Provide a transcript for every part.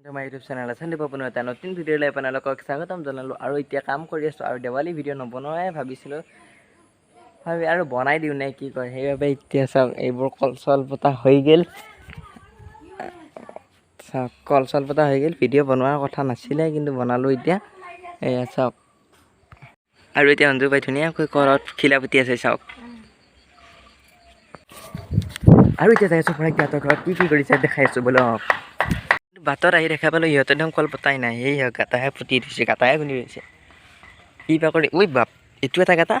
তোমাৰ YouTube channel আছে পুনৰ এটা নতুন ভিডিঅ'লৈ আপোনালোকক স্বাগতম জনালোঁ আৰু এতিয়া কাম কৰি আছোঁ আৰু দেৱালী ভিডিঅ' নবনোৱাই ভাবিছিলোঁ আৰু বনাই দিওঁ নে কি কয় সেইবাবে এতিয়া চাওক এইবোৰ কল পতা হৈ গ'ল চাওক কল পতা হৈ গ'ল ভিডিঅ' বনোৱাৰ কথা নাছিলে কিন্তু বনালোঁ এতিয়া এয়া চাওক আৰু এতিয়া অঞ্জু বাই ধুনীয়াকৈ কলত খিলা পুতি আছে চাওক আৰু এতিয়া যাই আছোঁ সিহঁতৰ ঘৰত কি কৰিছে দেখাই আছোঁ বলক বাটত আহি দেখা পালোঁ সিহঁতে একদম কল পতাই নাই সেই গাটাহে পুতি দিছে গাটাহে খুন্দি দিছে কি বা কৰি ঐ বাপ এইটো এটা গাটা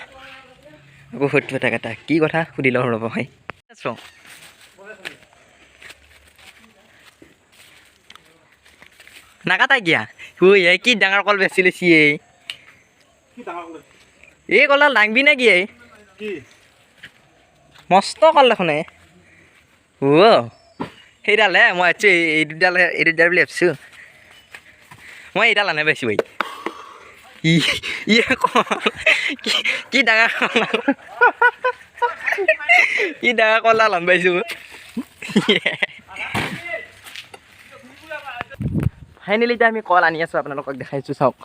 আকৌ সত্য এটা গাটা কি কথা সুধি লওঁ ৰ'ব ভাই আছোঁ নাকাটা কিয়া ঐ কি ডাঙৰ কল বেচি লৈছি এই কলডাল দাংবি নে কি মস্ত কল দেখোন সেইডাল হে মই আছোঁ এই দুডাল বুলি ভাবিছোঁ মই এইডাল আনে পাইছোঁ ভাই কি ডাঙৰ কল কি ডাঙৰ কলডাল আন পাইছোঁ ফাইনেলি এতিয়া আমি কল আনি আছোঁ আপোনালোকক দেখাইছোঁ চাওক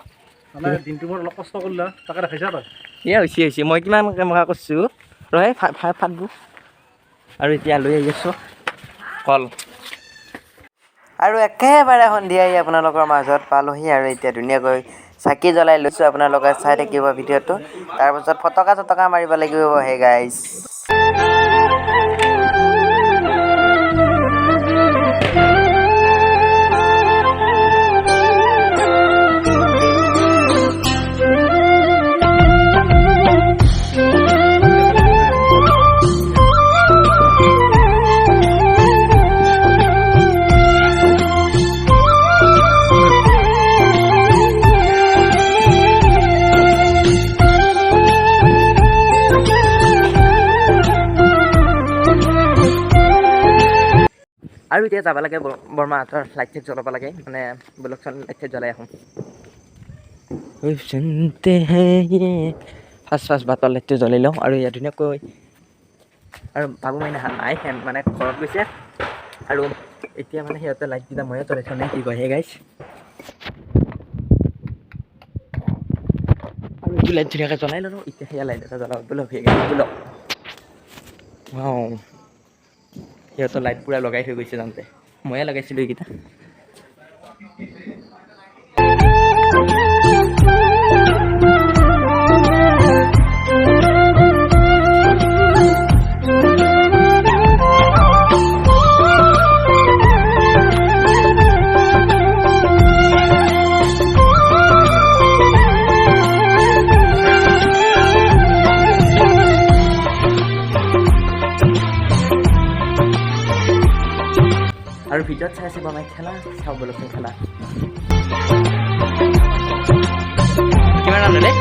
দিনটো মোৰ অলপ কষ্ট কৰিলা তাকে দেখাইছা তই এয়া হৈছে মই কিমান কেমেৰা কৰিছোঁ ৰহে ফাটবোৰ আৰু এতিয়া লৈ আহি আছোঁ কল আৰু একেবাৰে সন্ধিয়াই আপোনালোকৰ মাজত পালোহি আৰু এতিয়া ধুনীয়াকৈ চাকি জ্বলাই লৈছোঁ আপোনালোকে চাই থাকিব ভিডিঅ'টো তাৰপাছত ফটকা মাৰিব লাগিব হে গাইজ আৰু এতিয়া যাব লাগে বৰমাহঁতৰ লাইট চাইট জ্বলাব লাগে মানে বলকচোন লাইট চাইট জ্বলাই আহোঁ ফাৰ্ষ্ট বাটৰ লাইটটো জ্বলাই লওঁ আৰু ইয়াত ধুনীয়াকৈ আৰু বাবু মাইনা নাই মানে ঘৰত গৈছে আৰু এতিয়া মানে সিহঁতে লাইটকেইটা ময়ে জ্বলাইছোঁ নে কি কয় হে গাইছ আৰু এইটো লাইট ধুনীয়াকৈ জ্বলাই ল'লোঁ এতিয়া সেয়া লাইট এটা জ্বলাব বলক সেই গাইছ বলক সিহঁতৰ লাইট পূৰা লগাই থৈ গৈছে যাওঁতে ময়ে লগাইছিলোঁ এইকেইটা আৰু ভিডিঅ'ত চাই আছে বাবাই খেলা চাওঁ বলকচোন খেলা কিমান ৰান হ'লে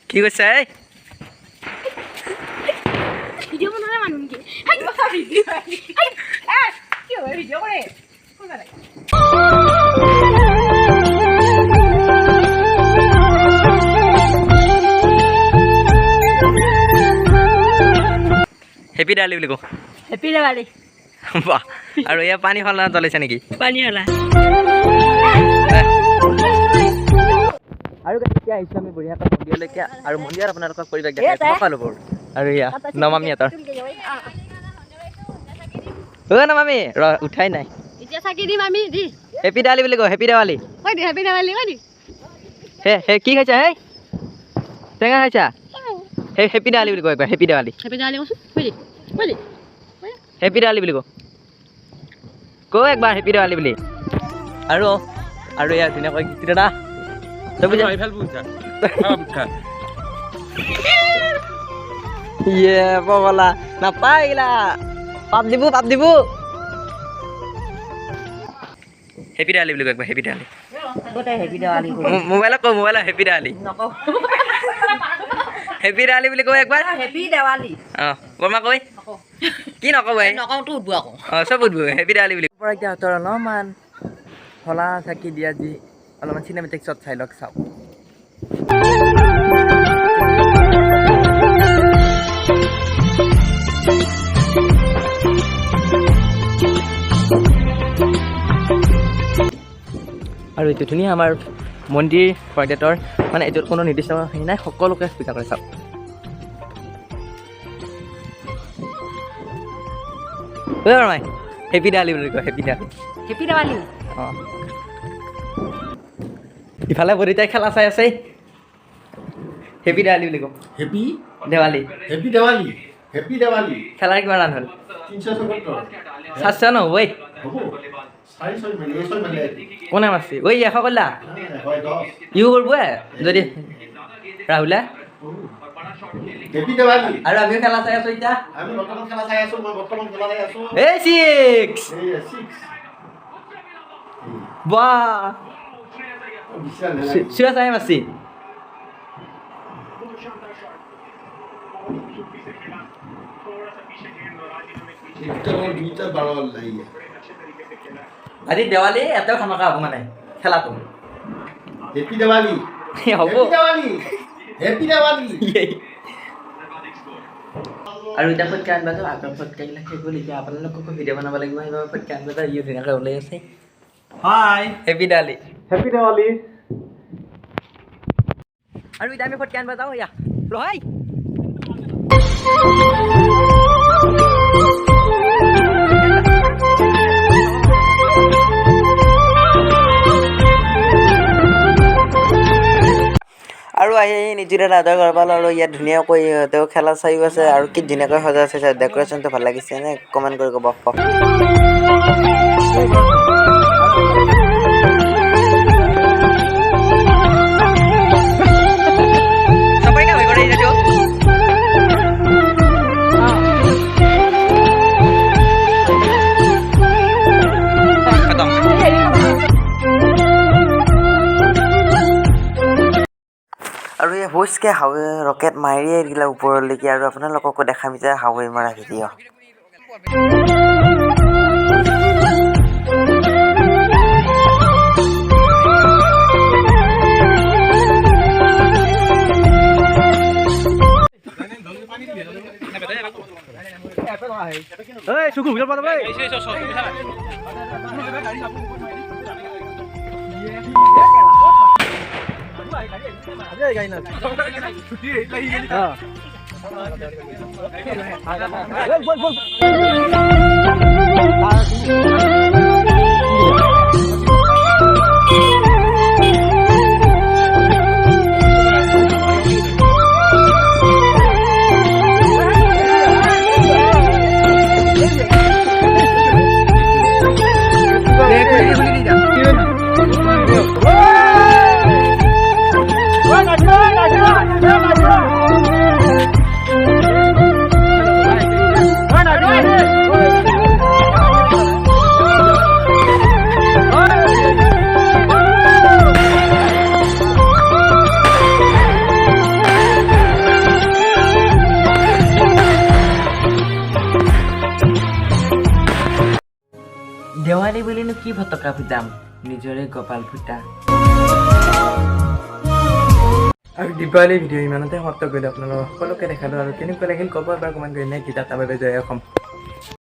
কি কৈছে ভিডিঅ' বনালে মানুহ নেকি ভিডিঅ' কৰে হেপী দেৱালী বুলি কওঁ হেপী দেৱালী বাহ আৰু এয়া পানী হলা জ্বলাইছে নেকি পানী হলা আৰু এতিয়া আহিছোঁ আমি বঢ়িয়াকৈ মন্দিৰলৈকে আৰু মন্দিৰত আপোনালোকক পৰিৱেশ দেখাইছোঁ সকলোবোৰ আৰু এয়া নমামিহঁতৰ নমামি ৰ উঠাই নাই এতিয়া চাকি দিম আমি দি হেপী দেৱালী বুলি কওঁ হেপী দেৱালী হেপী দেৱালী হে কি খাইছা হে টেঙা খাইছা সেই হেপী দেৱালী বুলি কয় একবাৰ হেপী দেৱালী হেপী দেৱালী কচোন হেপী দেৱালী বুলি কওঁ একবাৰ হেপী দেৱালী বুলি আৰু এয়া ধুনীয়াকৈ গীত দাদা ইয়ে পগলা নাপায় এইগিলা পাপ দিব হেপী দেৱালী বুলি কয় একবাৰ হেপী দেৱালী গোটেই হেপী দেৱালী মোবাইলত কওঁ মোবাইলত হেপী দেৱালী নকওঁ হেপী দেৱালী বুলি কওঁ একবাৰ হেপী দেৱালী অঁ বৰমা কৈ কি নকওঁ এই নকওঁতো উঠবো আকৌ অঁ চব উঠবো হেপী দেৱালী বুলি পৰা এতিয়া হাতৰ অলপমান হলা চাকি দিয়া দি অলপমান চিনেমেটিক শ্বট চাই লওক চাওক আৰু এইটো ধুনীয়া আমাৰ মন্দিৰ বৰদেউতাৰ মানে এইটোত কোনো নিৰ্দিষ্ট হেৰি নাই সকলোকে পূজা কৰে চাওক মাই হেপী দেৱালী বুলি কয় হেপী দেৱালী হেপী দেৱালী অঁ ইফালে বৰদেউতাই খেলা চাই আছে হেপী দেৱালী বুলি কওঁ happy Diwali happy Diwali happy Diwali খেলাৰ কিমান ৰান হ'ল 377 700 নহ'বই হ'ব 400 মানে 100 মানে কোনে মাৰছি ঐ 100 কৰিলা হয় 10 ইও কৰিব যদি ৰাহুলে হেপী দেৱালী আৰু আমিও খেলা চাই আছো এতিয়া আমি বৰ্তমান খেলা চাই আছো মই বৰ্তমান খেলা চাই আছো এই 6 এই 6 বাহ বিশ্বাস নাই চিৰা চাই মাৰছি একটা বল দুইটা বাড়াল নাই আজি দেৱালী এটাও খামাকা হ'ব মানে খেলাটো হেপী দেৱালী হ'ব হেপী দেৱালী হেপী দেৱালী আৰু এতিয়া ফটকা আনবা যাওঁ আগৰ ফটকাবিলাক শেষ হ'ল এতিয়া আপোনালোককো ভিডিঅ' বনাব লাগিব সেইবাবে ফটকা আনবা যাওঁ ইও ধুনীয়াকৈ ওলাই আছে হাই হেপী দেৱালী হেপী দেৱালী আৰু এতিয়া আমি ফটকা আনবা যাওঁ এয়া ৰহাই আৰু আহি নিজৰে আদৰ কৰিব পালোঁ আৰু ইয়াত ধুনীয়াকৈ তেওঁ খেলা চাইও আছে আৰু কি ধুনীয়াকৈ সজাই আছে ডেক'ৰেশ্যনটো ভাল লাগিছে নে কমেণ্ট কৰি ক'ব আৰু এই হুচকৈ হাৱে ৰকেট মাৰিয়ে দিলে ওপৰলৈকে আৰু আপোনালোককো দেখাম যে হাৱে মাৰা ভিডিঅ' চুকুৰ ভিতৰত পাতা ভাই দেৱালী বুলিনো কি ফটকা ফুটাম নিজৰে কপাল ফুটা আৰু দীপাৱলী ভিডিঅ' ইমানতে সমাপ্ত কৰিলোঁ আপোনালোকক সকলোকে দেখালোঁ আৰু কেনেকুৱা লাগিল ক'ব এবাৰ কমেণ্ট কৰি নাই কিতাপ জয় অসম